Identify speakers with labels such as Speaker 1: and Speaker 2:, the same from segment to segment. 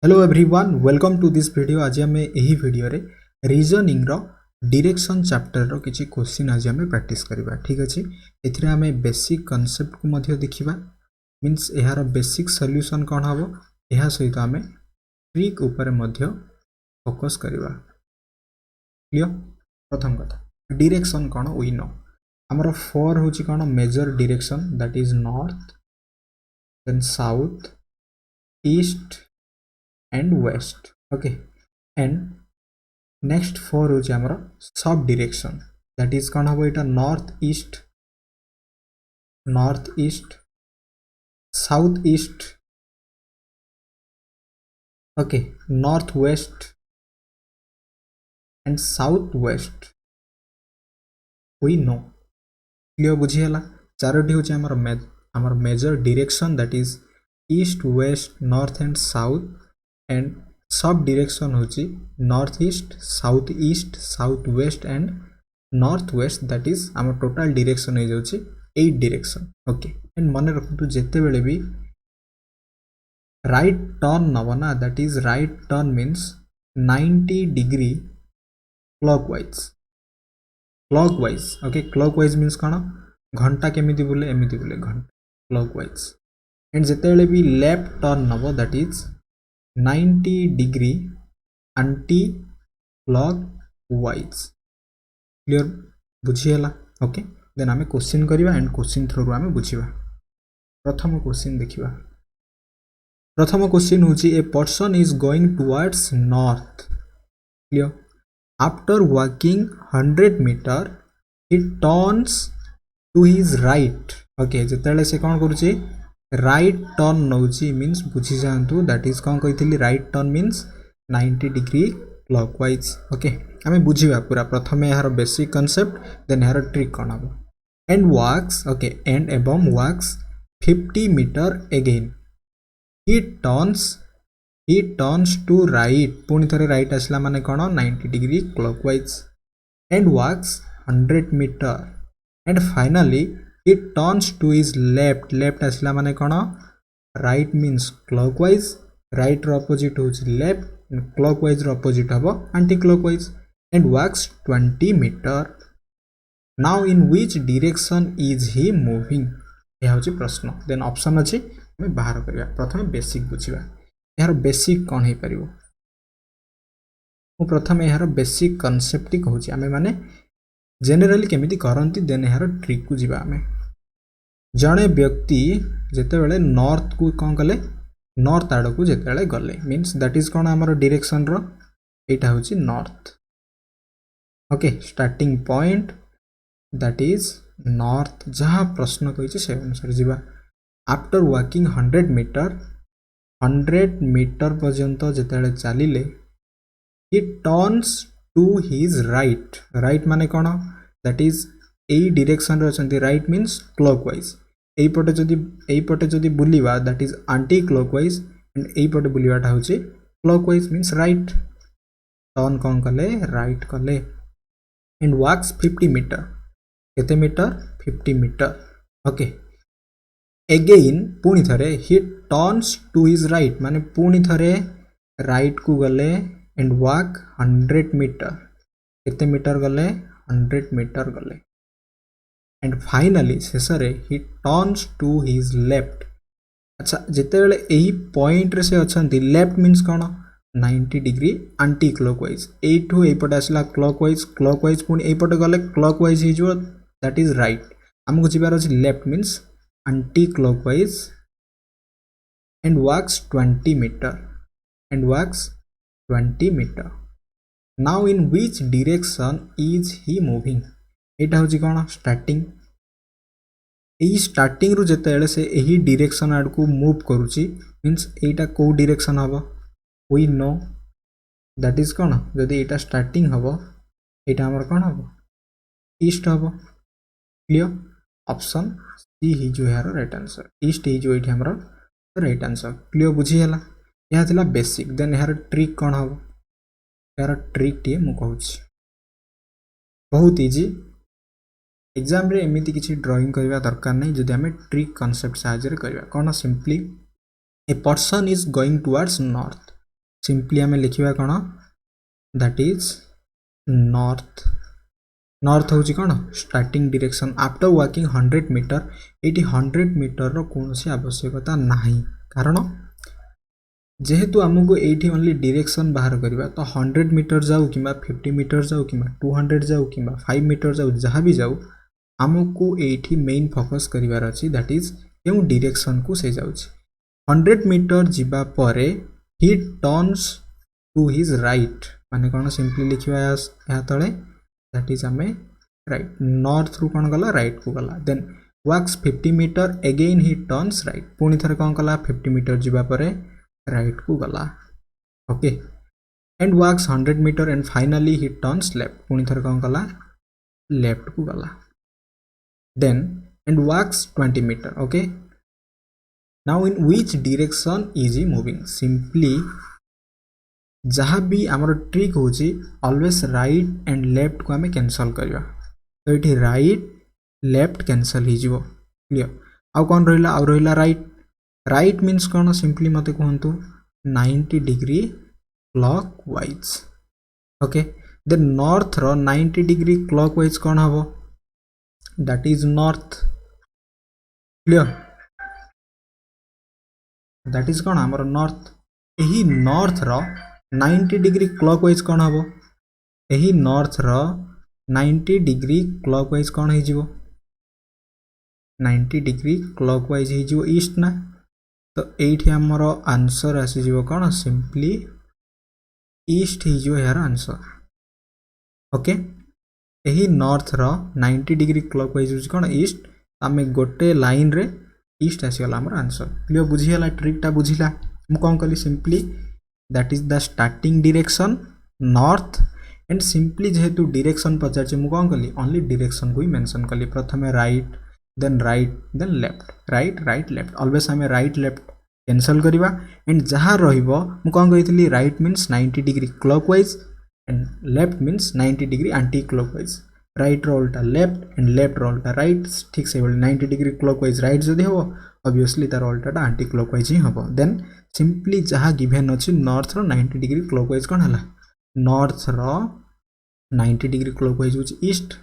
Speaker 1: Hello everyone welcome to this video. आज आम यही वीडियो रे रीजनिंग रो डायरेक्शन चैप्टर रो किछि क्वेश्चन आज आम प्रैक्टिस करबा। ठीक अछि, एथिरे आम बेसिक कांसेप्ट को मध्य देखिबा, मींस एहार बेसिक सॉल्यूशन कोन हबो, एहा सहित आम ट्रिक ऊपर मध्य फोकस करबा। क्लियर? प्रथम कथा डायरेक्शन कोन वी नो हमर फोर होछि कोन major direction, that is north, then south, east and west. Okay, and next four होची हमर सब डायरेक्शन, that is कौन हबो इटा north east, south east, okay, north west and south west we know. Clear बुझी हला? चारोटी होची हमर major direction, that is east west north and south, and सब डायरेक्शन होची north east south west and north west, that is आम total direction हो जाउची 8 डायरेक्शन। ओके, एंड मन रखु जेते बेले भी राइट टर्न नब ना, that is right turn means 90 degree clockwise. Okay, clockwise means कौन, घंटा केमिति बुले एमिति बुले घंटा क्लॉकवाइज। एंड जेते बेले भी लेफ्ट टर्न नब, that is 90 degree anti clockwise. Clear बुझीगला? ओके, देन आम क्वेश्चन करवा एंड क्वेश्चन थ्रू आम बुझा। प्रथम क्वेश्चन देखिबा। प्रथम क्वेश्चन होची a person is going towards north. Clear? After walking 100 metre he turns to his right. Okay, जेतेले से कौन करुचे राइट टर्न नौची, मीन्स बुझी जातु, दैट इज कौन कही right turn means 90 degree clockwise. Okay, आम बुझा पूरा प्रथम यार बेसिक कॉन्सेप्ट, देन यार ट्रिक कौन हम। एंड वॉक्स, ओके, एंड एवं walks 50 metre again he turns to right, पुणी थे राइट आसला माने कौन 90 degree clockwise, and walks 100 metre and finally he turns to his left आसला माने कौन राइट मीन्स क्लॉकवाइज, राइट रो अपोजिट होची लेफ्ट, क्लॉकवाइज रो अपोजिट हबो anti clockwise, and walks 20 metre. Now in which direction is he moving, यह होची प्रश्न। देन ऑप्शन अछि हम बाहर करबा। प्रथम बेसिक बुझिबा, यार बेसिक कौन हे परिबो। मु प्रथम यार बेसिक कांसेप्ट ही कहूची, आमे माने जनरली केमिति करंती, देन यार ट्रिक को जिबा। आमे जड़े व्यक्ति जेते बेले नॉर्थ को कौन कले, नॉर्थ आड़ को जेते बेले गले, मीन्स दैट इज कौन आमर डायरेक्शन रो एटा होची north. Okay, starting point that is north, जहाँ प्रश्न कही से अनुसार जिबा। आफ्टर वॉकिंग 100 मीटर पर्यंत जेते बेले चलिले he turns to his right. Right माने कौन, दैट इज एई डायरेक्शन रे अछंती, राइट मीन्स क्लॉकवाइज। एई पटे जदी बुलिबा that is anti clockwise, and एई पटे बुलिबाटा होची क्लॉकवाइज मीन्स राइट। टर्न कौन कले, राइट कले। एंड वॉक्स 50 मीटर, केते मीटर 50 मीटर। ओके, अगेन पुणी थरे he turns to his right, माने पुणी थरे राइट को गले, एंड वॉक 100 मीटर, केते मीटर गले 100 मीटर गले, एंड फाइनली शेष रे he turns to his left. अच्छा, जिते बेले एही पॉइंट रे से अछंती, लेफ्ट मीन्स कौन 90 डिग्री एंटी क्लॉकवाइज, एठू एपटे आसला क्लॉकवाइज पुणी एपटे गले क्लॉकवाइज ही जो, दैट इज राइट। हमको जिबार अछि left means anti clockwise, and walks 20 metre. Now in which direction is he moving, एटा होची कौन स्टार्टिंग। एही स्टार्टिंग रु जेते बेले से एही डायरेक्शन आड़ को मूव करूची, मीन्स एटा को डायरेक्शन हबो वी नो, दैट इज कौन, जदि एटा स्टार्टिंग हबो एटा हमर कौन हबो ईस्ट हबो। क्लियर? ऑप्शन सी ही जो यार राइट आंसर, ईस्ट ही जो एठी हमर राइट आंसर। क्लियर बुझी हला? यह थिला बेसिक। देन यार ट्रिक कौन हबो, यार ट्रिक टी मु कहूची बहुत इजी। एग्जाम रे एमिति किछि ड्राइंग करबा दरकार नहीं, जदि हमें ट्रिक कांसेप्ट साहाय्य करबा। कौन simply a person is going towards north, simply आम लिखा कौन दैट इज नॉर्थ नॉर्थ हूँ कौन starting direction after walking 100 metre ये 100 मीटर रो कौन सी आवश्यकता नहीं कारण जेहेतु आमको ये ओनली डायरेक्शन बाहर करवा तो 100 मीटर जाऊ कि 50 मीटर जाऊ कि 200 जाऊ कि 5 मीटर जाऊ जहाँ भी जाऊ आमको ये मेन फोकस करार अच्छी दैट इज क्यों डायरेक्शन को से जाऊँ 100 मीटर जीवा परे he turns to his right माने कौन सिंपली लिखा यहाँ तले दैट इज आम राइट नॉर्थ रु कौन गला राइट को गला then walks 50 metre again he turns right पुणी थे कौन कला 50 मीटर जीवा परे राइट को गला okay and walks 100 metre and finally he turns left पुणी थे कौन कला लेफ्ट को गला then and walks 20 metre okay now in which direction is he moving simply जहाँ भी आमर ट्रिक हूँ ऑलवेज राइट एंड लेफ्ट को आम कैंसल करवा तो ये राइट लेफ्ट कैंसल हो क्लियर आउ कौन रहा आउ रहा राइट राइट मीन्स कौन सिंपली मत कहतु 90 degree clockwise okay then north रो 90 डिग्री क्लॉकवाइज कौन हम that is north clear that is कौन आमर नॉर्थ यही नॉर्थ रो 90 डिग्री क्लॉकवाइज कौन हम यही नॉर्थ रो 90 डिग्री क्लॉकवाइज कौन हो 90 डिग्री क्लॉकवाइज हो ईस्ट ना तो ये आमर आंसर आसीज कौन सिंपली ईस्ट हो यार आंसर ओके यही नॉर्थ रो 90 डिग्री क्लॉकवाइज हो कौन ईस्ट आम गोटे लाइन रे ईस्ट आसीगला आमर आंसर क्लियर बुझीगला ट्रिकटा बुझिला मु कौन कली simply that is the starting direction north and simply जेहेतु डायरेक्शन पचार मुझे कौन कली ओनली डायरेक्शन को ही मेंशन कली प्रथम right then left right right left always आम राइट लेफ्ट कैंसल करवा एंड जहाँ रहिबो मु कौन कही right means 90 degree clockwise and left means 90 degree anti clockwise right रो उल्टा लेफ्ट एंड लेफ्ट रो उल्टा राइट ठीक से 90 डिग्री क्लॉकवाइज राइट जदि हो ऑब्वियसली तार उल्टाटा एंटी क्लॉकवाइज ही हम देन सिंपली जहाँ गिवेन अच्छी नॉर्थ रो 90 डिग्री क्लॉकवाइज कौन है नॉर्थ रो 90 डिग्री क्लॉकवाइज हूँ ईस्ट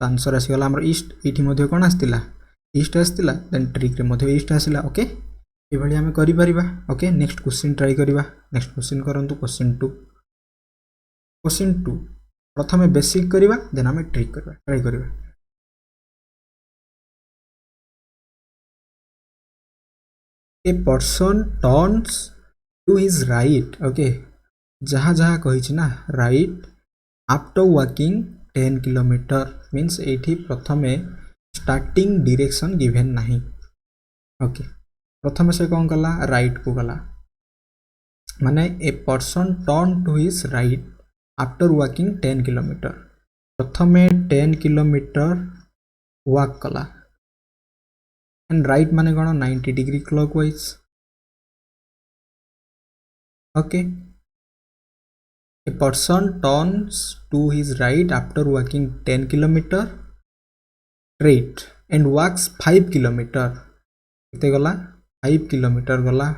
Speaker 1: आंसर आसीगला आमर ईस्ट ये कौन आसला ईस्ट आसला देन ट्रिक रे ईस्ट आसला ओके ये आम करिपरिबा ओके नेक्स्ट क्वेश्चन ट्राई करवा नेक्स्ट क्वेश्चन करंतु क्वेश्चन 2 प्रथमे बेसिक करवा देन आम ट्रिक करवा ट्राई करवा a person turns to his right okay जहाँ जहाँ कही ना right after walking 10 kilometre means ये प्रथमे स्टार्टिंग डायरेक्शन गिवेन नहीं ओके प्रथम से कौन कला राइट को गला माने a person turn to his right after walking 10 kilometre प्रथमे 10 किलोमीटर वॉक कला एंड राइट माने कौन 90 degree clockwise okay a person turns to his right after walking 10 kilometre straight and walks 5 kilometre कितने गला 5 किलोमीटर गला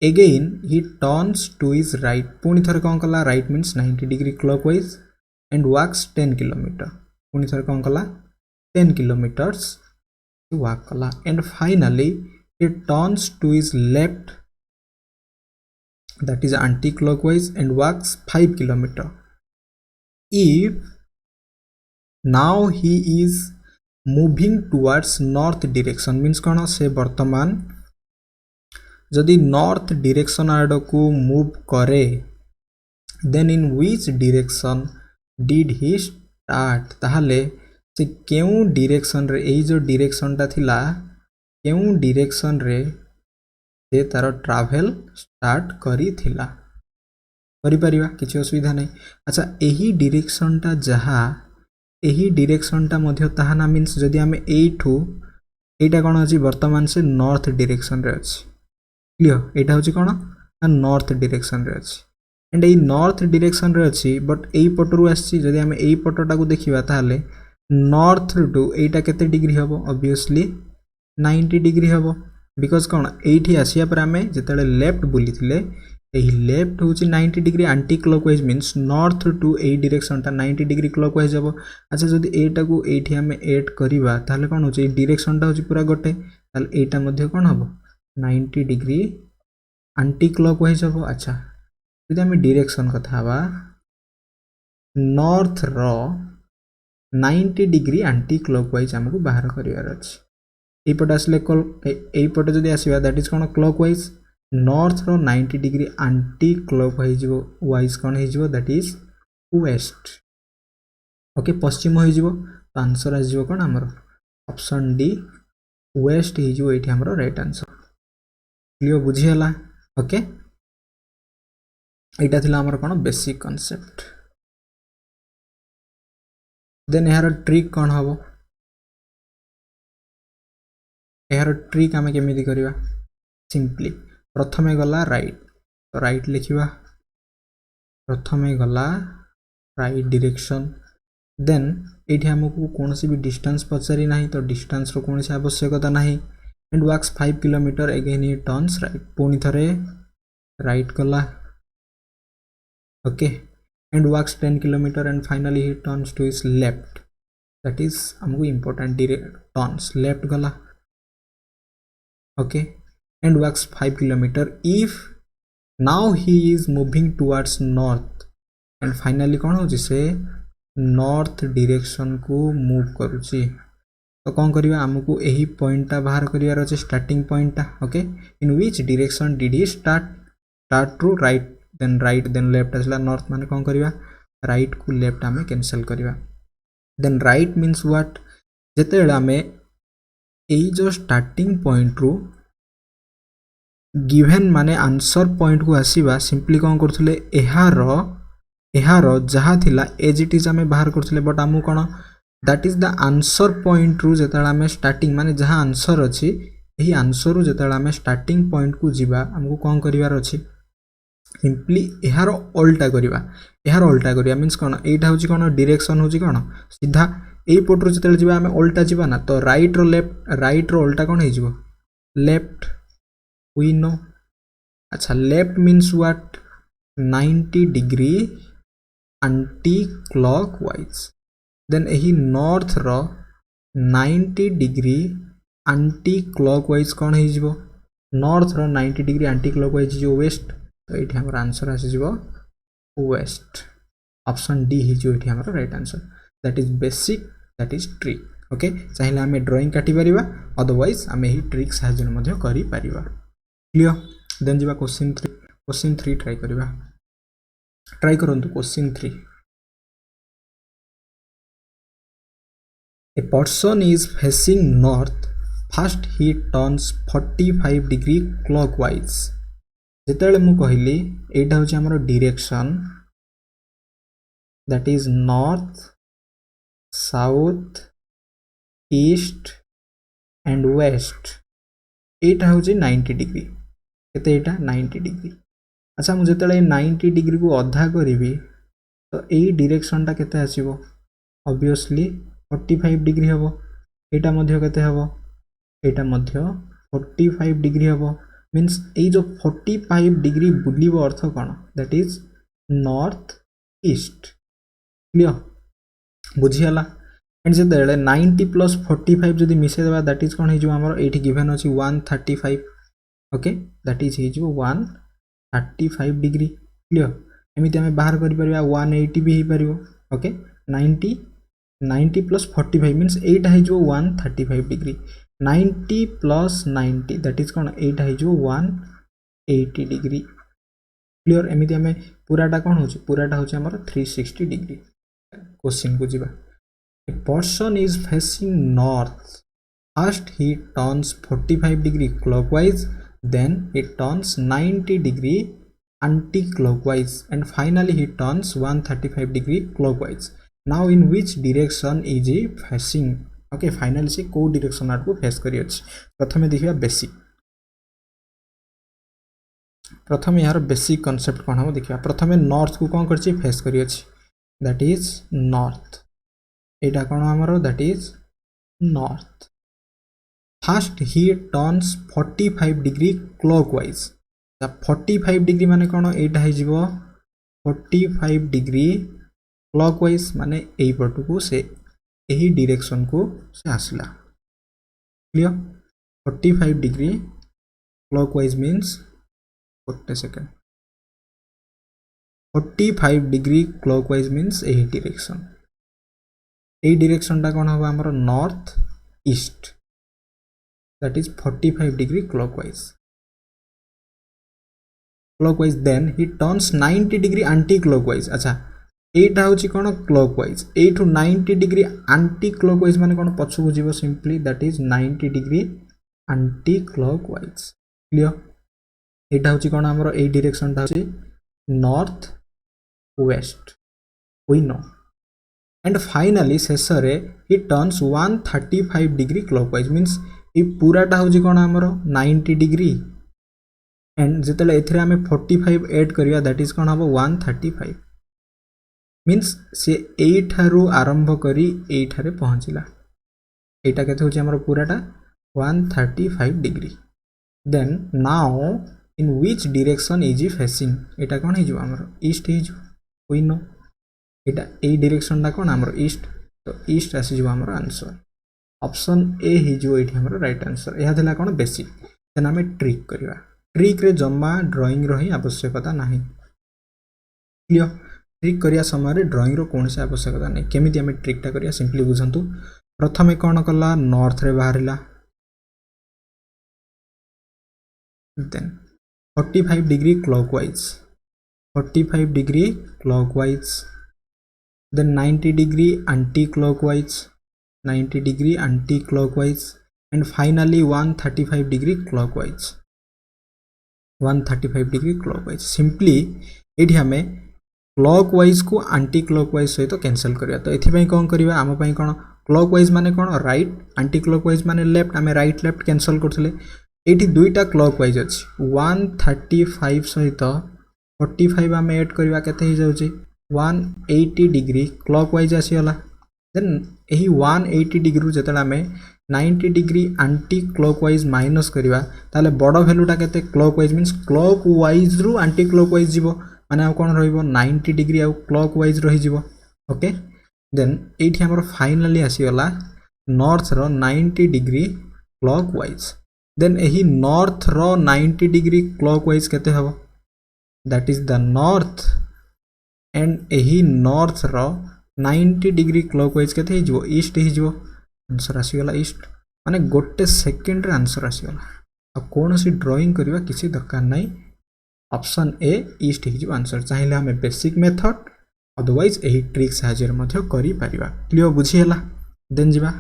Speaker 1: again he turns to his right पुणी थे कौन कला right means 90 degree clockwise and walks 10 kilometre पुणी थे कौन कला 10 किलोमीटर्स वॉक कला and finally he turns to his left that is anti-clockwise and walks 5 kilometer. If now he is moving towards north direction means कौन से वर्तमान जदि north direction आड़ को मूव करे then in which direction did he start ताहले से केउ डायरेक्शन रे एई जो डायरेक्शन ता थिला केउ डायरेक्शन रे से तार ट्रावेल स्टार्ट करी थिला करि परिबा किछि असुविधा नहीं अच्छा यही डायरेक्शन ता जहाँ यही डायरेक्शन ता मध्य ताहा ना मीन्स जदि आमे एठू एटा कोन अछि वर्तमान से नॉर्थ डायरेक्शन रे अछि क्लियर एटा होछि कोन नॉर्थ डायरेक्शन रे अछि एंड ए नॉर्थ डायरेक्शन रे अछि बट एई पटरु आछि जदि आमे एई पटटा को देखिबा ताहाले नॉर्थ टू एटा केते डिग्री हबो ऑब्वियसली 90 डिग्री हबो बिकॉज कौन ये आसिया पर आम जिते लेफ्ट बुली थे यही लेफ्ट हूँ 90 degree anti clockwise means north to a direction टा 90 डिग्री क्लॉकवाइज हम। अच्छा जदि एटा को एठी आम एड करवा ताहले कौन होची डायरेक्शन टा होची पूरा गोटे ताहले एटा मध्य कौन हम 90 डिग्री आंटी क्लॉकवाइज हम। अच्छा जदि आम डायरेक्शन कथा हवा नॉर्थ रो 90 डिग्री आंटी क्लॉकवाइज आमको बाहर करिवार अछि। एपटे आसले एपटे जदि आसीबा दैट इज कौन क्लॉकवाइज नॉर्थ रो 90 डिग्री आंटी क्लॉकवाइज वाइज कौन हो दैट इज वेस्ट। ओके पश्चिम हो तो आंसर आसो कौन आमर ऑप्शन डी वेस्ट हो ये आमर राइट आंसर। क्लियर बुझीगला। ओके यहाँ थिला आमर कौन बेसिक कॉन्सेप्ट। देन यार ट्रिक कौन हम यार ट्रिक आम केमी करवा सिंपली प्रथमे गला राइट तो राइट लिखा प्रथमे गला राइट डायरेक्शन देन ये आमको कौन भी डिस्टेंस पचारि ना तो डिस्टेंस रो कौन आवश्यकता ना and works 5 kilometre again he turns right पुणी थे राइट गला okay and works 10 kilometre and finally he turns to is left that is हमको इम्पोर्टेंट टर्न्स लेफ्ट गला okay and works 5 kilometre if now he is moving towards north and finally कौन हो से north direction को move करुच्ची तो कौन करवा आमको यही पॉइंटा बाहर करिवार अच्छे starting पॉइंटा okay in which direction did he start to right then left आसला नॉर्थ माने कौन करवा राइट को लेफ्ट आमे कैंसल करवा देन राइट मीन्स व्हाट जेते आमे यही जो स्टार्टिंग पॉइंट रू गिवन माने आंसर पॉइंट को आसीबा सिंपली कौन करथले एहार जहाँ थिला एज इट इज आमे बाहर करथले बट आमु कौन that is the answer point रू जेते आमे स्टार्टिंग माने जहाँ आंसर अच्छी यही आंसर रू जेते आमे स्टार्टिंग पॉइंट को जीवा हमको कौन करिवार अच्छी सिंपली यार अल्टा करिया मीन्स कौन एटा होची कौन डायरेक्शन होची कौन सीधा एई पटरू जेते जीवा आमे अल्टा जीवा ना तो राइट रो अल्टा कौन हो लेफ्ट वी नो। अच्छा left means what 90 degree anti clockwise then यही नॉर्थ रो 90 डिग्री एंटी क्लॉकवाइज कौन हो नॉर्थ रो 90 डिग्री एंटी क्लॉकवाइज जो वेस्ट तो ये हमारा आंसर आसीज वेस्ट ऑप्शन डी हो right answer that is basic that is trick okay चाहिए आम ड्राइंग काटी पार अदरवाइज आम यही ट्रिक साहाय्य कर क्लियर देन जा क्वेश्चन 3 ट्राई करवा ट्राई करंतु question 3 A person is facing north first he turns 45 degree clockwise जेतेले मु कहली एटा होची हमर direction that is north south east and west एटा होची 90 डिग्री केते एटा 90 डिग्री। अच्छा मु जेतेले 90 डिग्री को अधा करिवि तो एई डायरेक्शन टा केते आसीबो ऑब्वियसली 45 डिग्री हबो एटा मध्य केते हबो एटा मध्य 45 डिग्री हबो मीन्स ये जो 45 डिग्री बुलिबो अर्थ कौन that is north east. Clear बुझीगला एंड जो 90 प्लस 45 जदि मिसे देबा दैट इज कौन हो हमर एठी गिवन अछि 135 ओके दैट इज हो 135 डिग्री। क्लियर एमिति हमें बाहर करि परिबा 180 भी ही परिबो ओके 90 प्लस 45 मीन्स एटा हो 135 डिग्री 90 प्लस 90 दैट इज कौन एटा हो 180 डिग्री। क्लियर एमिति हमें पूराटा कौन हो पूराटा हो 360 डिग्री। क्वेश्चन को जीवा a person is facing north first he turns 45 degree clockwise then he turns 90 degree anti-clockwise and finally he turns 135 degree clockwise. Now in which direction is he facing? Okay, finally से को direction आड़ face करी अछि। प्रथमे देखिबा basic प्रथमे यार basic concept कोन हम देखिबा प्रथमे नॉर्थ को कोन करछि फेस करी अछि दैट इज नॉर्थ एटा कोन हमरो that is north first he turns 45 degree clockwise 45 degree माने कौन एटा है जीवो 45 डिग्री क्लॉकवाइज माने एई पट को से एही डायरेक्शन को से आसला clear 45 degree clockwise means 40 second 45 degree clockwise means एही डायरेक्शन टा कौन होबा हमर north east that is 45 degree clockwise then he turns 90 degree anti clockwise अच्छा एटा होची कोन clockwise 8 to 90 degree anti clockwise माने कोन पछु बुझिबो simply that is 90 degree anti clockwise clear एटा होची कोन हमरो ए डायरेक्शन ता होची north west we know and finally शेषरे he turns 135 degree clockwise means ये पूराटा हूँ कौन आमर 90 डिग्री एंड जिते एथिरे आमे 45 ऐड करिया दैट इज कौन हम 135 मीन्स से एठारू आरंभ करी एठारे पहुँचला एटा केते होची हमर पूराटा 135 degree then now in which direction is he facing एटा कौन हे जो हमर ईस्ट हे जो we know Etah A direction टा कौन हमर ईस्ट तो ईस्ट आसी जो हमर आंसर ऑप्शन ए ही जो एठी हमर राइट आंसर यह थिला कोन बेसिक देन हमें ट्रिक करिवा ट्रिक रे जम्मा ड्राइंग रो ही आवश्यकता नाही क्लियर ट्रिक करिया समय रे ड्राइंग रो कोनसे आवश्यकता नै केमिति हमें ट्रिक टा करिया सिंपली बुझंतु प्रथमे कोन कला नॉर्थ रे बाहरिला then 45 degree clockwise 45 degree clockwise then 90 degree anti clockwise 90 degree anti-clockwise and finally 135 degree clockwise 135 degree clockwise simply एठी हमें clockwise को anti-clockwise सहित कैंसिल करिया तो एथि पई कोन करिवा हम पई कोन clockwise माने कोन राइट anti-clockwise माने लेफ्ट हमें राइट लेफ्ट कैंसिल करथले एठी दुईटा clockwise अछि 135 सहित 45 हमें ऐड करिवा केते हो जाउची 180 डिग्री clockwise आसीला देन एही 180 डिग्री जतला में 90 डिग्री एंटी क्लॉकवाइज माइनस करिवा ताले बड़ वैल्यूटा केते क्लॉकवाइज मींस क्लॉकवाइज रु एंटी क्लॉकवाइज जीवो माने आ कोन रहइबो 90 डिग्री आ क्लॉकवाइज रहि जीवो ओके देन एठी हमर फाइनली आसीगला नॉर्थ रो 90 डिग्री क्लॉकवाइज देन एही नॉर्थ रो 90 डिग्री क्लॉकवाइज केते हबो that is the north and एही नॉर्थ रो 90 डिग्री क्लॉकवाइज केते हिजो ईस्ट हिजो आंसर आसीगला ईस्ट माने गोटे सेकंड रे आंसर आसीगला आ कोन सी ड्राइंग करबा किसी दरकार नै ऑप्शन ए ईस्ट हिजो आंसर चाहिले हमें बेसिक मेथड अदरवाइज एही ट्रिक साहाଯ୍य रे मध्य करि परिबा क्लियर बुझी हला देन जिबा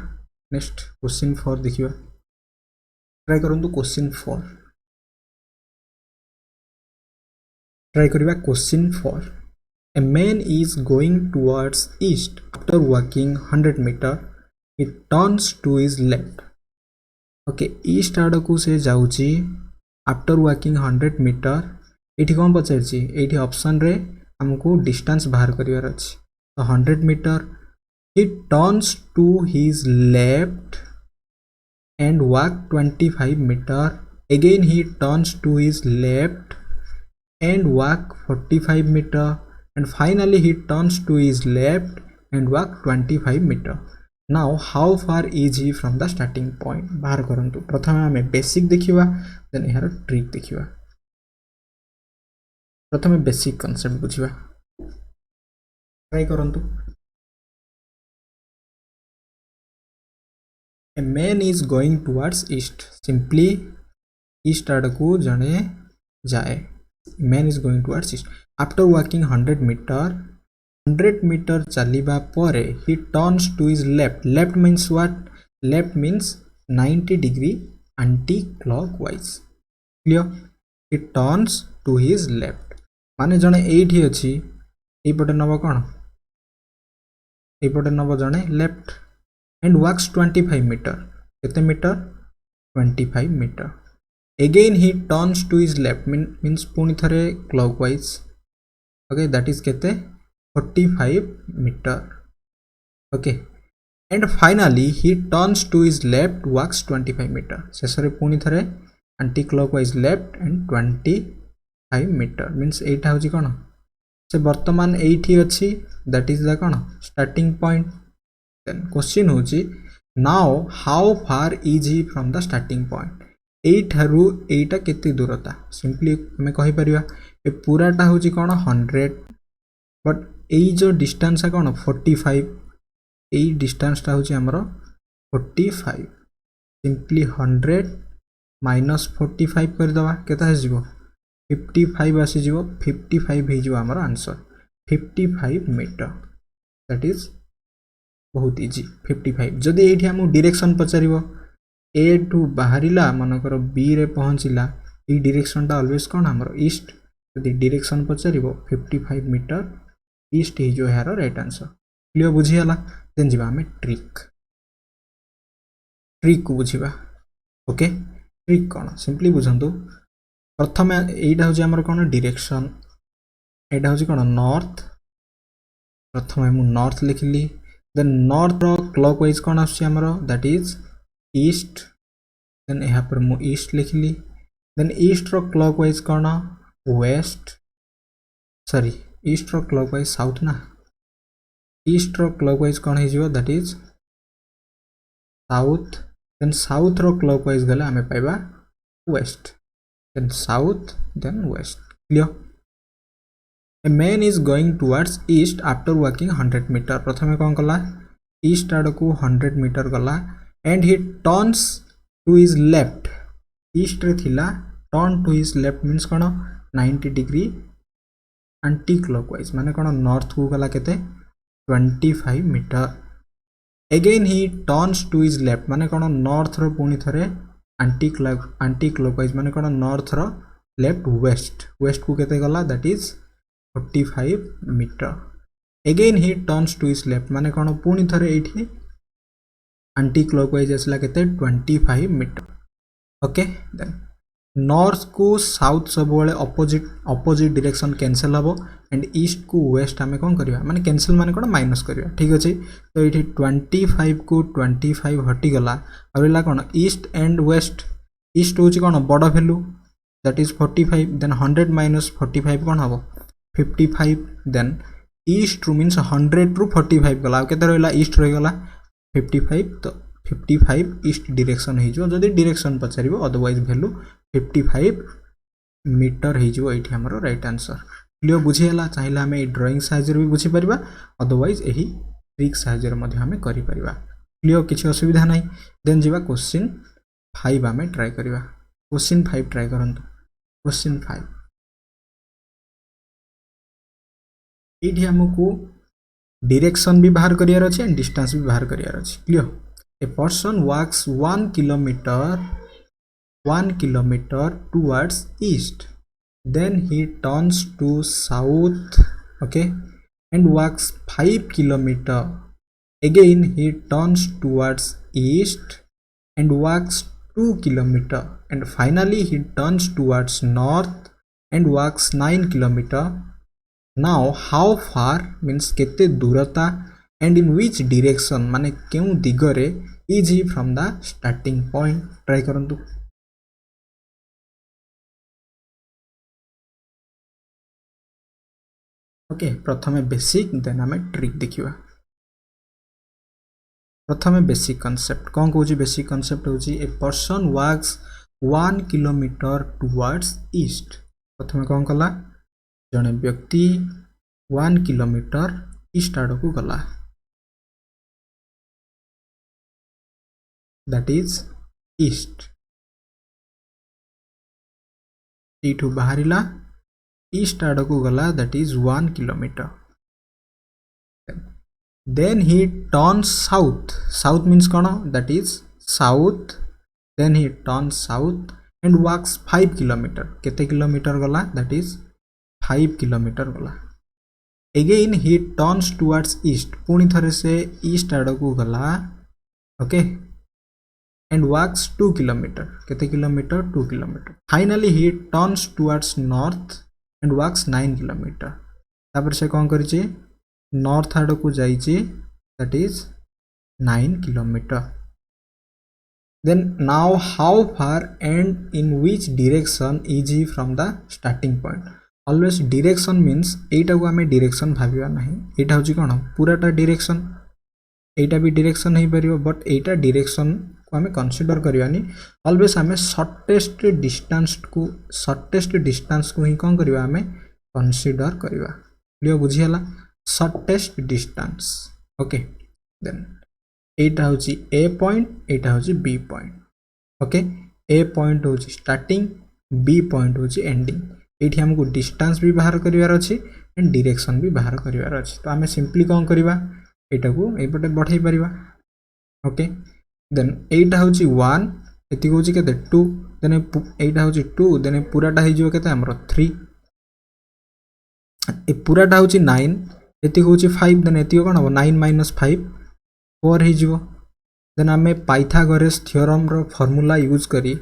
Speaker 1: नेक्स्ट क्वेश्चन 4 देखिबा ट्राई करंतु क्वेश्चन 4 ट्राई करबा question 4 A man is going towards east. After walking 100 meter, he turns to his left. Okay, east आड़ को से जाउची after walking 100 meter. एठी कोन पचारची एठी ऑप्शन रे हमको डिस्टेंस बाहर करिवार अछि तो 100 metre he turns to his left and walk 25 meter. Again he turns to his left and walk 45 meter. And finally he turns to his left and walk 25 meter. Now how far is he from the starting point? बाहर करंतु प्रथमे हमें basic देखिबा then एहार trick देखिबा प्रथमे basic concept बुझिबा try करंतु A man is going towards east. Simply east आड़ को जने जाए man is going towards east. After walking 100 meter चलिबा परे he turns to his left. Left means what? Left means 90 degree anti-clockwise. Clear? He turns to his left. माने जने एठी अछि ए पटे नबो कोन ए पटे नबो जने left and walks 25 meter. केते metre 25 meter. Again he turns to his left means पुनी थरे clockwise. Okay, that is kete 45 meter. Okay, and finally he turns to his left, walks 25 meter. शेषरे पुनी थरे anti clockwise left and 25 55 metre means एटा होची कोन से वर्तमान एठी अछि दैट इज द कोन स्टार्टिंग पॉइंट देन क्वेश्चन होची now how far is he from the starting point एठारु एटा केते दूरता सिंपली हमें कहि परिबा ए पूराटा होची कोन 100 बट एई जो डिस्टेंस है कोन 45 एई डिस्टेंस ता होची हमरो 45 सिंपली 100 माइनस 45 कर दवा केता है जीवो 55 आसी जीवो 55 हे जीवो हमर आंसर 55 मीटर दैट इज बहुत इजी 55 जदि एठी हम डायरेक्शन पचारिबो ए टू बाहरिला मनकर बी रे पहुंचिला ई डायरेक्शन ता ऑलवेज कोन हमर ईस्ट जदि डायरेक्शन पचारिबो 55 मीटर ईस्ट हे जो यार राइट आंसर क्लियर बुझियाला देन जीवा हमें ट्रिक को बुझिबा ओके ट्रिक कोन सिंपली बुझंतु प्रथम एटा हो हमर कोन डायरेक्शन एटा हो कोन नॉर्थ प्रथम हम नॉर्थ लिखली देन नॉर्थ रो क्लॉकवाइज कोन आछी हमर दैट इज ईस्ट देन यहां पर मु ईस्ट लिखली देन ईस्ट रो क्लॉकवाइज कोन वेस्ट सॉरी ईस्ट रो क्लॉकवाइज साउथ ना ईस्ट रो क्लॉकवाइज कोन हे जिवो that is south then south रो क्लॉकवाइज गला हमें पाइबा west then south then west clear a man is going towards east after walking 100 meter प्रथमे कोन कला east आड़ को 100 meter गला and he turns to his left east रे थिला turn to his left means cone 90 degree anti clockwise माने कोन north को गला केते 25 meter again he turns to his left माने कोन north रो पुनी थरे anti clockwise माने कोन नॉर्थ रो लेफ्ट वेस्ट को केते गला that is 45 metre again he turns to his left माने कोन पुनी थरे एठी एंटी क्लॉकवाइज असला केते 25 मीटर ओके देन नॉर्थ को साउथ सब वाले ऑपोजिट डायरेक्शन कैंसिल हबो एंड ईस्ट को वेस्ट हमें कोन करिया माने कैंसिल माने कोन माइनस करिया ठीक अछि तो एठी 25 को 25 हटी गला अबला कोन ईस्ट एंड वेस्ट ईस्ट होची कोन बड़ value that is 45 then 100 minus 45 कोन हबो 55 देन ईस्ट रू मींस 100 रू 45 गला केते रहला ईस्ट रह गला 55 तो 55 ईस्ट डायरेक्शन हे जो जदी डायरेक्शन पचारिबो अदरवाइज वैल्यू 55 मीटर हे जो एठी हमरो राइट आंसर क्लियर बुझियला चाहिला हमें ड्राइंग साइज भी बुझी परिबा अदरवाइज एही ट्रिक साइज रे मध्ये हमें करि परिबा क्लियर किछि असुविधा नै देन जीवा क्वेश्चन 5 हमें ट्राई करिबा क्वेश्चन 5 ट्राई करंतु क्वेश्चन 5 एठी हमको डायरेक्शन भी बाहर करियार अछि एंड डिस्टेंस भी बाहर करियार अछि clear a person walks 1 kilometer towards east then he turns to south okay and walks 5 kilometer again he turns towards east and walks 2 kilometer and finally he turns towards north and walks 9 kilometer now how far means kete durata and in which direction माने केउ दिगरे is he from the starting point try करंतु okay प्रथमे basic then हमें trick देखिबा प्रथमे basic concept कोन कहूची बेसिक कांसेप्ट होची a person walks 1 kilometer towards east प्रथमे कोन कला जने व्यक्ति 1 kilometer ईस्ट आड़ को गला दैट इज ईस्ट एठू बाहरिला ईस्ट आड़ को गला that is 1 kilometer then he turns south means cone that is south then he turns south and walks 5 kilometer केते किलोमीटर गला दैट इज 5 kilometer गला again he turns towards east पुनी थरे से east आड़ को गला ओके and walks 2 kilometer केते kilometre 2 kilometer finally he turns towards north and walks 9 kilometer तापर से कोन करिचे नॉर्थ आड़ को जाइचे that is 9 kilometer then now how far and in which direction is he from the starting point. always direction means एटा को आमे direction भाबिया नहीं, एटा होची कोन पूराटा direction, एटा भी direction नहीं परियो, बट एटा direction को आमे कंसीडर करियानी. always आमे shortest distance को ही कोन करिवा आमे कंसीडर करिवा. क्लियर बुझियाला shortest distance. ओके देन एटा होची a point, एटा होची b point. Okay a point होची starting, b point होची ending. एठी हमको डिस्टेंस भी बाहर करिवार अछि एंड डायरेक्शन भी बाहर करिवार अछि. तो आमे सिंपली कोन करिवा एटा को एपटे बढ़ाई परिवा. ओके देन एटा होची 1, एति होची केते 2, देन एटा होची 2, देन पूराटा हे जिवो केते हमरो 3, ए पूराटा होची 9, एति होची 5, देन एति कोन हो 9 - 5 4 हे जिवो. देन आमे पाइथागोरस थ्योरम रो फार्मूला यूज करी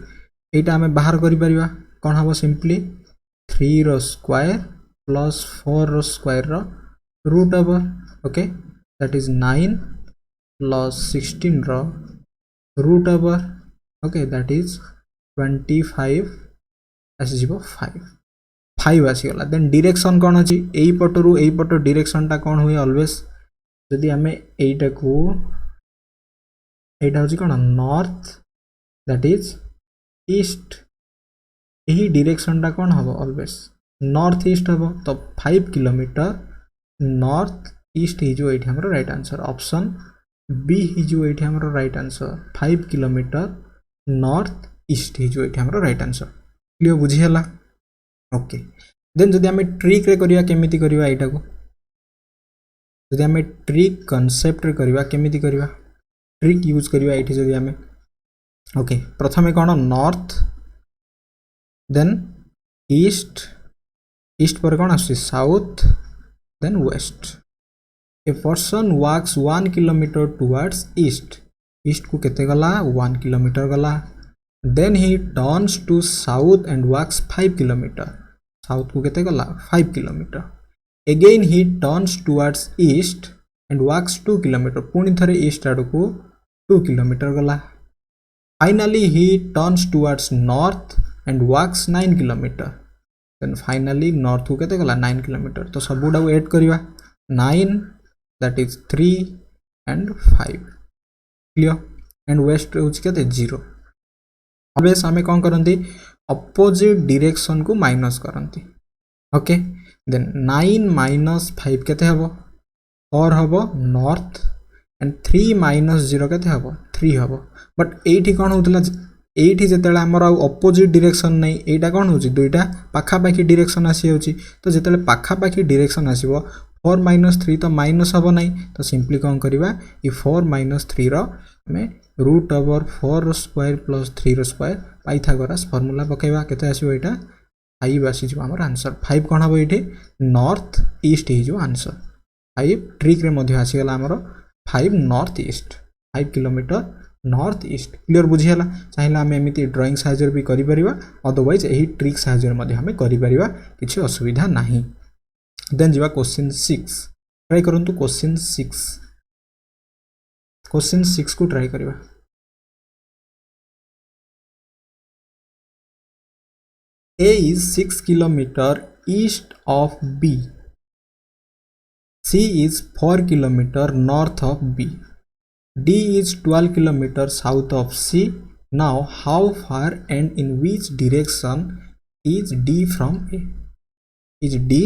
Speaker 1: एटा आमे बाहर करि परिवा. कोन हबो सिंपली 3 रो स्क्वायर प्लस 4 रो स्क्वायर रो root over. Okay that is 9 plus 16 रो root over. Okay that is 25 आसी जिवो 5 आसी गला. देन डायरेक्शन कोन अछि एई पटरु एई पट डायरेक्शन ता कोन होय ऑलवेज जदी हमें एटा को एटा होची कोन नॉर्थ दैट इज ईस्ट, यही डायरेक्शन टा कोन हबो ऑलवेज नॉर्थ ईस्ट हबो. तो 5 किलोमीटर नॉर्थ ईस्ट ही जो एठी हमरो राइट आंसर. ऑप्शन बी ही जो एठी हमरो right answer 5 kilometre north east ही जो एठी हमरो राइट आंसर. क्लियर बुझियला. ओके देन जदी हमें ट्रिक रे करिया केमिति करिवा एटा को, जदी हमें ट्रिक कांसेप्ट रे करिवा केमिति करिवा, ट्रिक यूज करिवा एठी जदी हमें. ओके प्रथमे कोन नॉर्थ, then east पर कौन आसी south, then west. a person walks 1 kilometer towards east को केते गला 1 किलोमीटर गला. then he turns to south and walks 5 kilometer, south को केते गला 5 kilometre. again he turns towards east and walks 2 kilometer, पुनी थरे ईस्ट आडू को 2 किलोमीटर गला. finally he turns towards north and walks 9 kilometer, then finally north को केते गला 9 kilometer. तो सबुडा को ऐड करिवा 9 that is 3 and 5. Clear. And west होची केते 0. ऑलवेज हमें कोन करंती अपोजिट डायरेक्शन को माइनस करंती. ओके देन 9 - 5 केते हबो 4 हबो नॉर्थ एंड 3 - 0 केते हबो 3 हबो. बट एठी कोन होतला एठी जेतेला हमर अपोजिट डायरेक्शन नै एटा कोन होची दुईटा पाखा पाखी डायरेक्शन आसी होची. तो जेतेले पाखा पाखी डायरेक्शन आसीबो 4 - 3 तो माइनस हबो नै. तो सिंपली कोन करिवा ई 4 - 3 रो हमें रूट ओवर 4 रो स्क्वायर प्लस 3 रो स्क्वायर पाइथागोरस फार्मूला पकेवा केते आसीबो एटा 5 आसी जो हमर आंसर. 5 कोन हबो एठी नॉर्थ ईस्ट ही जो आंसर. 5 ट्रिक रे मध्ये आसी गला हमर 5 north east 5 kilometre north east. Clear बुझियाला. चाहिला हमें एमिति ड्राइंग साइजर भी करि परिबा, अदरवाइज एही ट्रिक साइजर मध्ये हमें करि परिबा, किछि असुविधा नाही. देन जिवा क्वेश्चन 6 ट्राई करंतु. क्वेश्चन 6 को ट्राई करिबा. A is 6 kilometer east of B. C is 4 kilometer north of B. D is 12 km south of C. Now how far and in which direction is D from A? Is D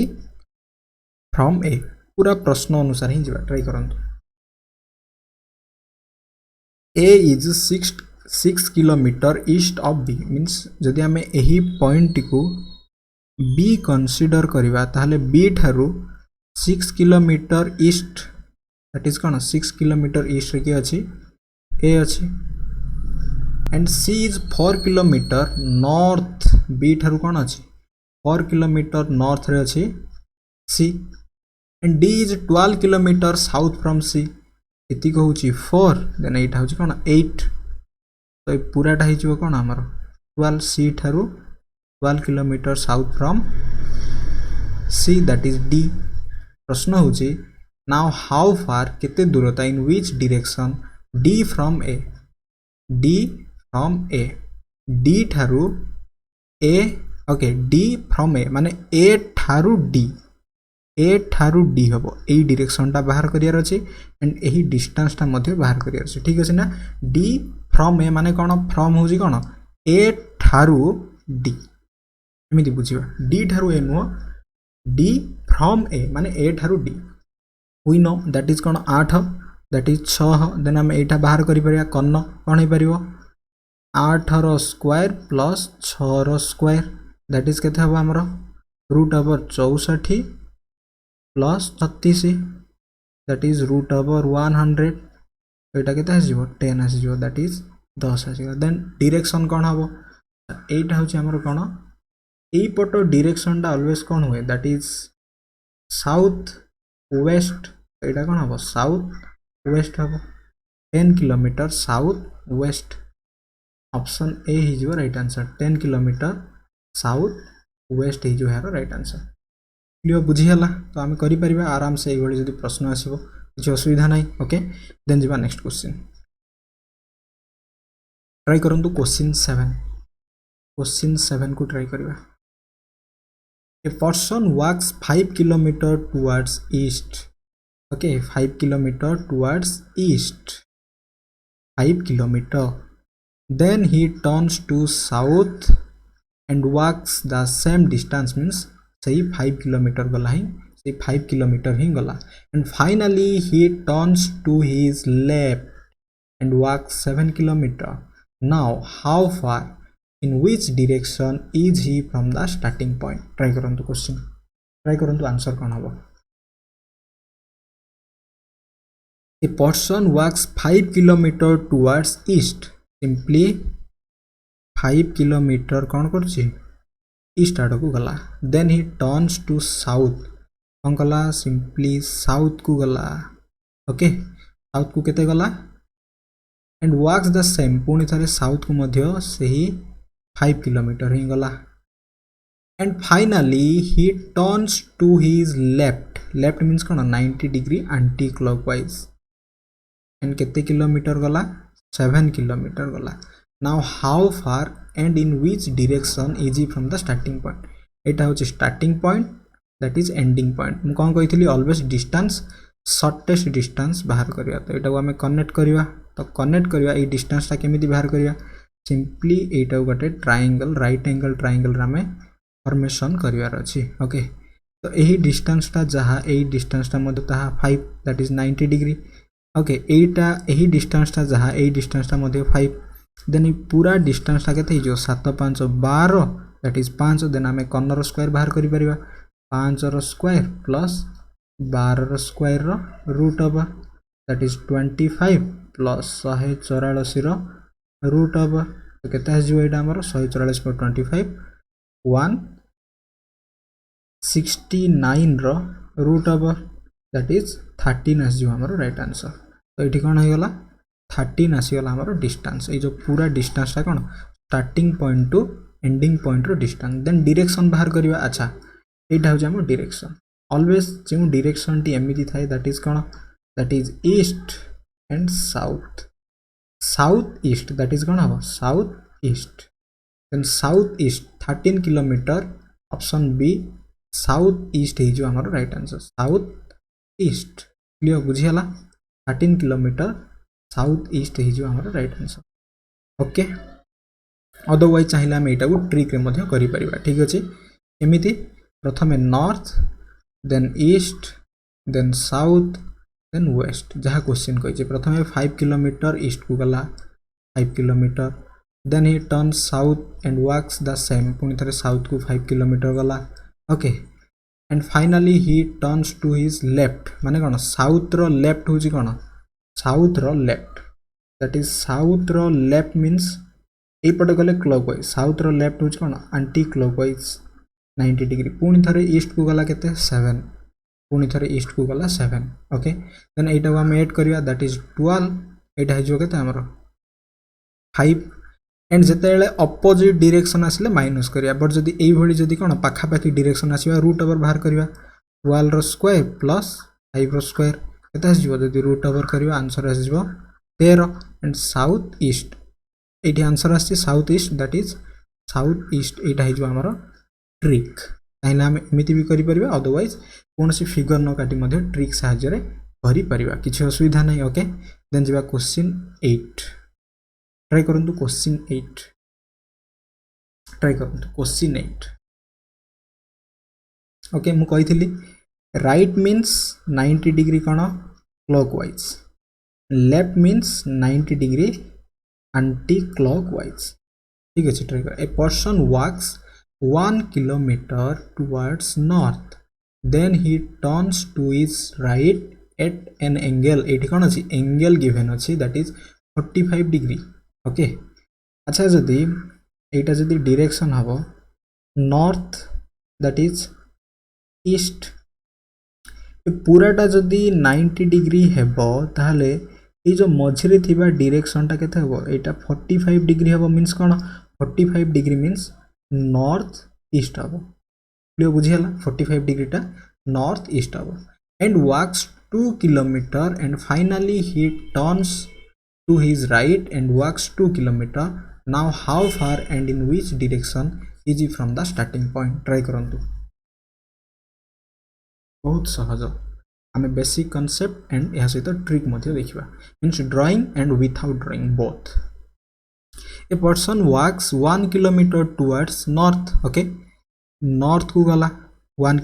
Speaker 1: from A? पूरा प्रश्न अनुसार ही जीवा try करंतु. A is 6 km east of B means जदि हमें एही point को B consider करिवा ताहले B ठारू 6 किलोमीटर ईस्ट that is कौन 6 किलोमीटर ईस्ट रे अछि A अछि and C is 4 kilometre north B ठारू कौन अछि 4 किलोमीटर नॉर्थ रे अछि C and D is 12 kilometre south from C इति को होची 4 देन एटा होची कौन 8 तो ए पूराटा हे जिवो कौन हमर 12 C ठारू 12 kilometre south from C that is D. प्रश्न होची now how far केते दूरता in which direction D from A from A D ठारू ए ओके डी फ्रॉम ए माने ए ठारू डी हम यही डायरेक्शनटा बाहर करियार अछि एंड यही डिस्टेंसटा मध्य बाहर करियार अछि ठीक अछि ना डी फ्रॉम ए माने कोन फ्रॉम होजी कोन ए ठारू डी एमिति बुझिबा डी ठारू A no D from A माने ए ठारू D we know that is कोन 8 दैट इज 6 देन हम एटा बाहर करि परिया कर्ण कोन हे परिबो 8 रो स्क्वायर प्लस 6 रो स्क्वायर दैट इज केते हबो हमरो root over 64 plus 36 that is root over 100 एटा केते आसीबो 10 आसीबो दैट इज 10 आसीबो देन डायरेक्शन कोन हबो एटा होची हमरो कोन एई पटो डायरेक्शन टा ऑलवेज कोन हुए दैट इज साउथ वेस्ट एटा कोन हबो साउथ वेस्ट हबो 10 kilometre south west option A ही जो right answer 10 kilometre south west ही जो है राइट आंसर क्लियर बुझी हला तो आम करि परिबा आराम से एगोली जदी प्रश्न आसीबो किछ असुविधा नाही ओके देन जिबा नेक्स्ट क्वेश्चन ट्राई करंतु क्वेश्चन 7 को ट्राई करिबा A person walks 5 kilometer towards east. Okay, 5 kilometer towards east. 5 kilometer. Then he turns to south and walks the same distance means say 5 kilometer gala hi say 5 kilometer hi gala and finally he turns to his left and walks 7 kilometer. Now how far in which direction is he from the starting point try karantu question try karantu answer kon hobo a person walks 5 kilometer towards east simply 5 kilometer kon करछि east आड़ को गला then he turns to south kon गला simply south को गला okay south को केते गला and walks the same पुनी थरे south को मध्य सही 5 kilometer ही गला and finally he turns to his left means cone 90 degree anti clockwise and केते किलोमीटर गला 7 kilometer गला now how far and in which direction is he from the starting point एटा होची starting point that is ending point मु कोन कहितली always distance shortest distance बाहर करिया तो एटा को हमें कनेक्ट करिवा तो कनेक्ट करिवा ए डिस्टेंस ता केमिति बाहर करिया सिंपली एटा गोटे ट्रायंगल राइट एंगल ट्रायंगल रामे फॉर्मेशन करिवार अछि ओके तो एही डिस्टेंस ता जहा एही डिस्टेंस ता मध्य ताहा 5 दैट इज 90 डिग्री ओके एटा एही डिस्टेंस ता जहा एही डिस्टेंस ता मध्य 5 देन पूरा डिस्टेंस ता केते जो 7 5 12 दैट इज 5 देन हमें कर्नर स्क्वायर बाहर करि परिबा 5 रो स्क्वायर प्लस 12 रो स्क्वायर रो root over that is 25 plus 184 रो रूट ओवर तो केते आजो एटा हमर 144 पर 25 169 रो रूट ओवर दैट इज 13 आजो हमर राइट आंसर तो एठी कोन हो गला 13 आसी गला हमर डिस्टेंस ए जो पूरा डिस्टेंस ता कोन starting point to ending point रो डिस्टेंस देन डायरेक्शन बाहर करबा अच्छा एटा हो हमर डायरेक्शन ऑलवेज जे डायरेक्शन टी एमिति थाए दैट इज कोन that is east and south south east that is कोन हबो south east then south east 13 kilometre option B south east हे जो हमर right answer south east clear बुझियाला 13 किलोमीटर साउथ ईस्ट हे जो हमर राइट आंसर ओके अदरवाइज चाहिला हम एटा को ट्रिक रे मध्ये करि परिबा ठीक अछि एमिति प्रथमे north then east then south then west जहाँ क्वेश्चन कही प्रथम 5 किलोमीटर ईस्ट को गला 5 kilometre then he turn south and walks the same पुणी थे साउथ को 5 किलोमीटर गला okay and finally he turns to his left माने कौन साउथ रो लेफ्ट होची कौन साउथ रो लेफ्ट दैट इज साउथ रो लेफ्ट मीन्स ए पटे गले क्लॉकवाइज साउथ रो लेफ्ट होची कौन एंटी क्लॉकवाइज 90 डिग्री पुणी थे ईस्ट को गला केते 7 पुणी थे ईस्ट को गला 7 ओके देन एटा को हम ऐड करिया दैट इज 12 एटा जो केते हमरो 5 एंड जेतेले अपोजिट डायरेक्शन आसिले माइनस करिया बट जदी एई भली जदी कोन पाखा पाखी डायरेक्शन आसीबा रूट ओवर बाहर करिया 12 रो स्क्वायर प्लस 5 रो स्क्वायर केते आसीबो जदी रूट ओवर करिया आंसर आसीबो 13 एंड साउथ ईस्ट ये आंसर आसी south east that is south east यहाँ हो आमर ट्रिक चाहिए आम एमती भी करें अदरवाइज कौन सी फिगर न काटी ट्रिक साहाय्य करें किसी असुविधा नहीं ओके देन जी क्वेश्चन 8 ट्राई करूँ क्वेश्चन 8 ट्राई करूँ क्वेश्चन 8 ओके मु कही राइट मीन्स 90 डिग्री कौन clockwise left means 90 degree anti clockwise ठीक अच्छे ट्राई कर a person walks 1 kilometre towards north then he turns to his right at an angle ये कौन अच्छी एंगल गिवेन अच्छी दैट इज 45 डिग्री ओके अच्छा जदि एटा जदि डायरेक्शन हम नॉर्थ दैट इज ईस्ट पूराटा जदि 90 डिग्री हेबो ताहले ये जो मझिरे थिबा डायरेक्शनटा केते हेबो एटा 45 डिग्री हेबो मींस कोन 45 डिग्री मींस नॉर्थ ईस्ट हेबो क्लियर बुझियला 45 डिग्री टा नॉर्थ ईस्ट हेबो and walks 2 kilometre and finally he turns to his right and walks 2 kilometre now how far and in which direction is he from the starting point try करंतु बहुत सहज आम basic concept and यह सहित trick देखा means drawing and without drawing both a person walks 1 kilometre towards north okay north को गला 1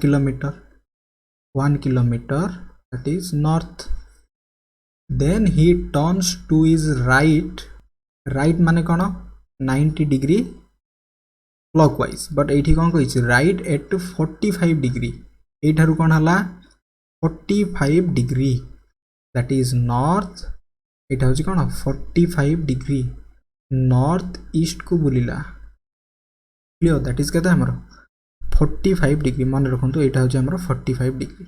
Speaker 1: kilometre that is north then he turns to his right right माने कौन 90 डिग्री क्लॉकवाइज बट ये कौन कही राइट एट 45 डिग्री एठारु कौन हला 45 degree that is north एटा होची कौन 45 डिग्री नॉर्थ ईस्ट को बुलिला क्लियर दैट इज केते हमर 45 डिग्री मन रखंतु एटा होची हमर 45 degree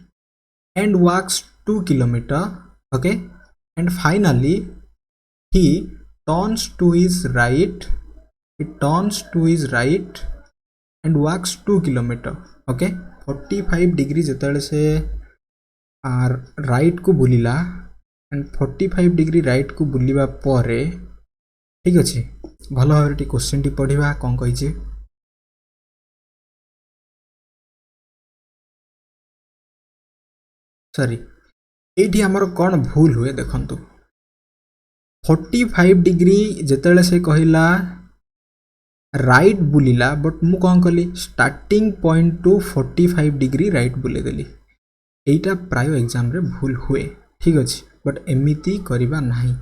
Speaker 1: and walks 2 kilometre okay and finally he turns to his right and walks 2 kilometre okay 45 degree जिते से राइट को बुलिला एंड 45 डिग्री राइट को बुलिबा परे ठीक अच्छे भल भाव क्वेश्चन टी पढ़ा कौन कही सॉरी ये आमर कौन भूल हुए देखंतु 45 डिग्री जिते से कहला राइट बुलिला बट मु कौन कली starting point to 45 degree right बुलेदेली एटा प्राय एग्जाम रे भूल हुए ठीक अच्छे बट एमिति करबा नहीं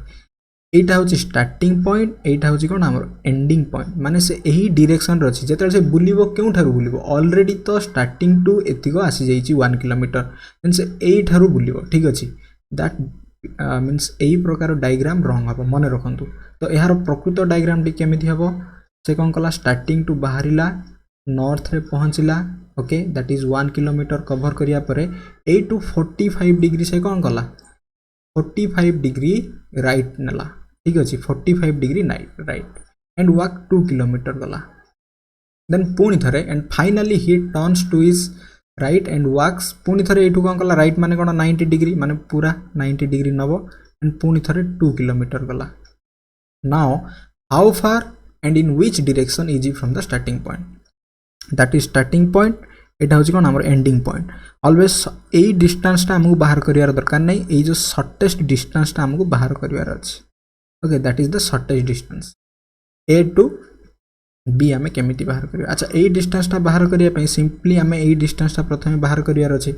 Speaker 1: एटा होची स्टार्टिंग पॉइंट एटा होची कोन हमर एंडिंग पॉइंट माने से एही डायरेक्शन रे अछि जेतले से बुलिबो केउ ठारू बुलिबो ऑलरेडी तो स्टार्टिंग टू एतिको आसी जाईची 1 किलोमीटर देन से एही ठारू बुलिबो ठीक अछि दैट मींस एही प्रकार डायग्राम रंग हबो मने रखंतु तो एहार प्रकृत डायग्राम टी केमिति हबो से कौन कला स्टार्टिंग टू बाहरिला नॉर्थ रे पहुंचला okay that is 1 kilometre cover करिया परे 8 टू 45 डिग्री से कौन कला 45 डिग्री राइट नेला ठीक अच्छे 45 degree right and walk 2 kilometre गला देन पुणी थरे and finally he turns to his right and walks पुणी थरे एठू कौन कला राइट माने कौन 90 डिग्री माने पूरा 90 डिग्री नब एंड पुणी थरे 2 किलोमीटर गला now how far and in which direction is he from the starting point that is starting point एटा होची कोन हमर एंडिंग पॉइंट ऑलवेज एई डिस्टेंस टा हमहु बाहर करियार दरकार नै एई जो शॉर्टेस्ट डिस्टेंस टा हमहु बाहर करियार अछि okay that is the shortest distance A to B हमें केमिति बाहर करिया अच्छा एई डिस्टेंस टा बाहर करिया पई सिंपली हमें एई डिस्टेंस टा प्रथमे बाहर करियार अछि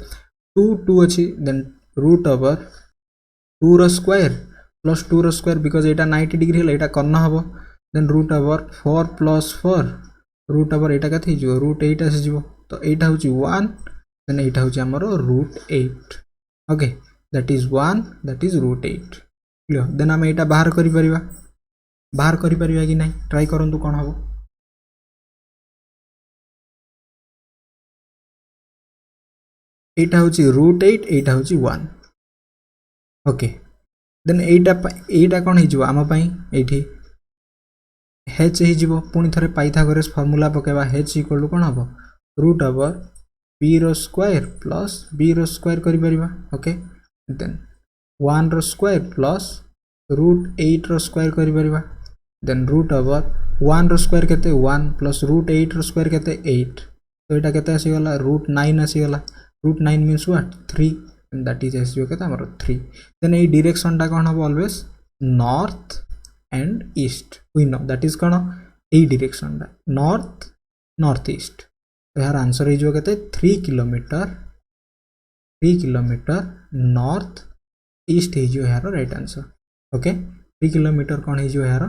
Speaker 1: 2 अछि देन रूट ओवर 2 रो स्क्वायर प्लस 2 रो स्क्वायर बिकॉज़ एटा 90 डिग्री हला एटा करना हबो then root over 4 plus 4 root over एटा कथि जो रूट 8 आसी जिवो तो एटा होची 1 देन एटा होची हमरो root 8 okay that is 1 that is root 8 clear then हम एटा बाहर करि परिबा कि नहीं ट्राई करंतु कोन हबो एटा होची रूट 8 एटा होची 1 ओके देन एटा कोन हि जिवो हम पई एठी h हि जिवो पुनी थरे पाइथागोरस फार्मूला पकेबा h इक्वल टू कोन हबो रूट ओवर b रो स्क्वायर प्लस b रो स्क्वायर करि परिबा ओके देन 1 रो स्क्वायर प्लस रूट 8 रो स्क्वायर करि परिबा देन रूट ओवर 1 रो स्क्वायर केते 1 प्लस रूट 8 रो स्क्वायर केते 8 तो एटा केते आसी गला रूट 9 आसी गला root 9 means what 3 and that is as केते हमर 3 देन ए डायरेक्शन टा कोन हबो always north and east we know that is कोन ए डायरेक्शन टा नॉर्थ नॉर्थ ईस्ट तो यार आंसर हे जो केते 3 किलोमीटर नॉर्थ ईस्ट हे जो यार राइट आंसर ओके 3 किलोमीटर कोन हे जो यार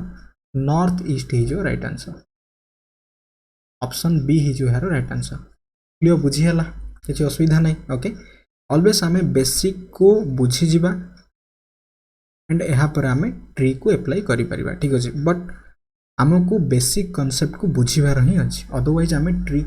Speaker 1: नॉर्थ ईस्ट हे जो राइट आंसर ऑप्शन बी हे जो यार राइट आंसर क्लियर बुझी हला किछि असुविधा नै ओके ऑलवेज हमें बेसिक को बुझी जिबा एंड यहाँ पर आमे ट्री को अप्लाई करि परिबा ठीक अछि बट हमको बेसिक कांसेप्ट को बुझिबार ही अछि अदरवाइज आमे ट्री